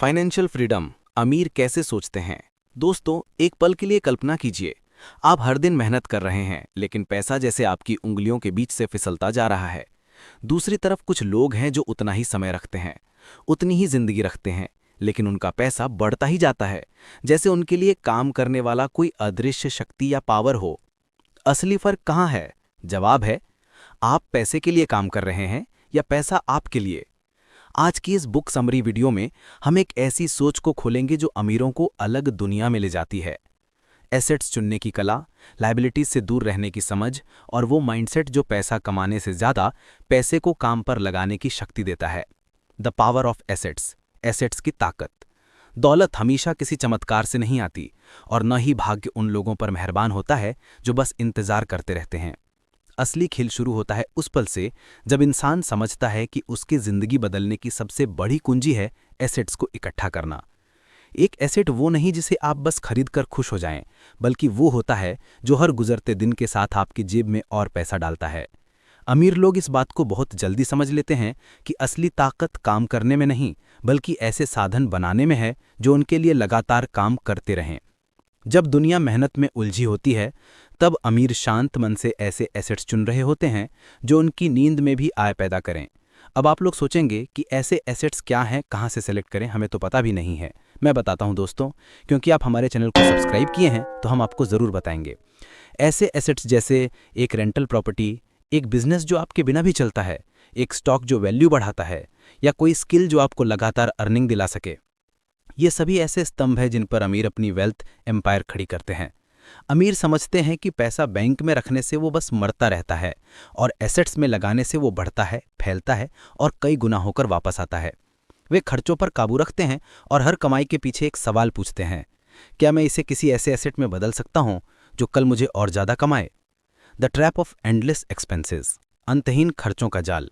Financial freedom अमीर कैसे सोचते हैं। दोस्तों, एक पल के लिए कल्पना कीजिए, आप हर दिन मेहनत कर रहे हैं लेकिन पैसा जैसे आपकी उंगलियों के बीच से फिसलता जा रहा है। दूसरी तरफ कुछ लोग हैं जो उतना ही समय रखते हैं, उतनी ही जिंदगी रखते हैं, लेकिन उनका पैसा बढ़ता ही जाता है, जैसे उनके लिए काम करने वाला कोई अदृश्य शक्ति या पावर हो। असली फर्क कहाँ है? जवाब है, आप पैसे के लिए काम कर रहे हैं या पैसा आपके लिए। आज की इस बुक समरी वीडियो में हम एक ऐसी सोच को खोलेंगे जो अमीरों को अलग दुनिया में ले जाती है। एसेट्स चुनने की कला, लायबिलिटीज से दूर रहने की समझ और वो माइंडसेट जो पैसा कमाने से ज्यादा पैसे को काम पर लगाने की शक्ति देता है। The power of assets, assets की ताकत। दौलत हमेशा किसी चमत्कार से नहीं आती और न ही भाग्य उन लोगों पर मेहरबान होता है जो बस इंतजार करते रहते हैं। असली खेल शुरू होता है उस पल से जब इंसान समझता है कि उसकी जिंदगी बदलने की सबसे बड़ी कुंजी है एसेट्स को इकट्ठा करना। एक एसेट वो नहीं जिसे आप बस खरीद कर खुश हो जाएं, बल्कि वो होता है जो हर गुजरते दिन के साथ आपकी जेब में और पैसा डालता है। अमीर लोग इस बात को बहुत जल्दी समझ लेते हैं कि असली ताकत काम करने में नहीं, बल्कि ऐसे साधन बनाने में है जो उनके लिए लगातार काम करते रहें। जब दुनिया मेहनत में उलझी होती है, तब अमीर शांत मन से ऐसे एसेट्स चुन रहे होते हैं जो उनकी नींद में भी आय पैदा करें। अब आप लोग सोचेंगे कि ऐसे एसेट्स क्या हैं, कहाँ से सेलेक्ट करें, हमें तो पता भी नहीं है। मैं बताता हूं दोस्तों, क्योंकि आप हमारे चैनल को सब्सक्राइब किए हैं तो हम आपको ज़रूर बताएंगे। ऐसे एसेट्स जैसे एक रेंटल प्रॉपर्टी, एक बिजनेस जो आपके बिना भी चलता है, एक स्टॉक जो वैल्यू बढ़ाता है, या कोई स्किल जो आपको लगातार अर्निंग दिला सके। ये सभी ऐसे स्तंभ हैं जिन पर अमीर अपनी वेल्थ एम्पायर खड़ी करते हैं। अमीर समझते हैं कि पैसा बैंक में रखने से वो बस मरता रहता है और एसेट्स में लगाने से वो बढ़ता है, फैलता है और कई गुना होकर वापस आता है। वे खर्चों पर काबू रखते हैं और हर कमाई के पीछे एक सवाल पूछते हैं, क्या मैं इसे किसी ऐसे एसेट में बदल सकता हूं जो कल मुझे और ज़्यादा कमाए। The trap of endless expenses, अंतहीन खर्चों का जाल।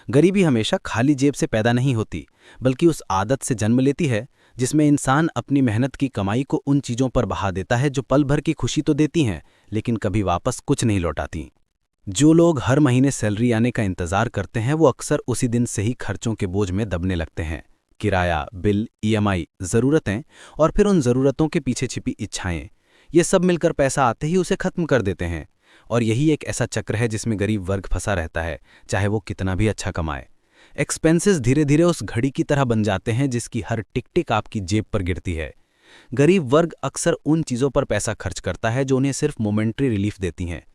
गरीबी हमेशा खाली जेब से पैदा नहीं होती, बल्कि उस आदत से जन्म लेती है जिसमें इंसान अपनी मेहनत की कमाई को उन चीज़ों पर बहा देता है जो पल भर की खुशी तो देती हैं, लेकिन कभी वापस कुछ नहीं लौटाती। जो लोग हर महीने सैलरी आने का इंतजार करते हैं, वो अक्सर उसी दिन से ही खर्चों के बोझ में दबने लगते हैं। किराया, बिल, ईएमआई, ज़रूरतें और फिर उन ज़रूरतों के पीछे छिपी इच्छाएं, ये सब मिलकर पैसा आते ही उसे खत्म कर देते हैं। और यही एक ऐसा चक्र है जिसमें गरीब वर्ग फंसा रहता है, चाहे वो कितना भी अच्छा कमाए। एक्सपेंसेस धीरे धीरे उस घड़ी की तरह बन जाते हैं जिसकी हर टिक टिक आपकी जेब पर गिरती है। गरीब वर्ग अक्सर उन चीज़ों पर पैसा खर्च करता है जो उन्हें सिर्फ मोमेंट्री रिलीफ देती हैं,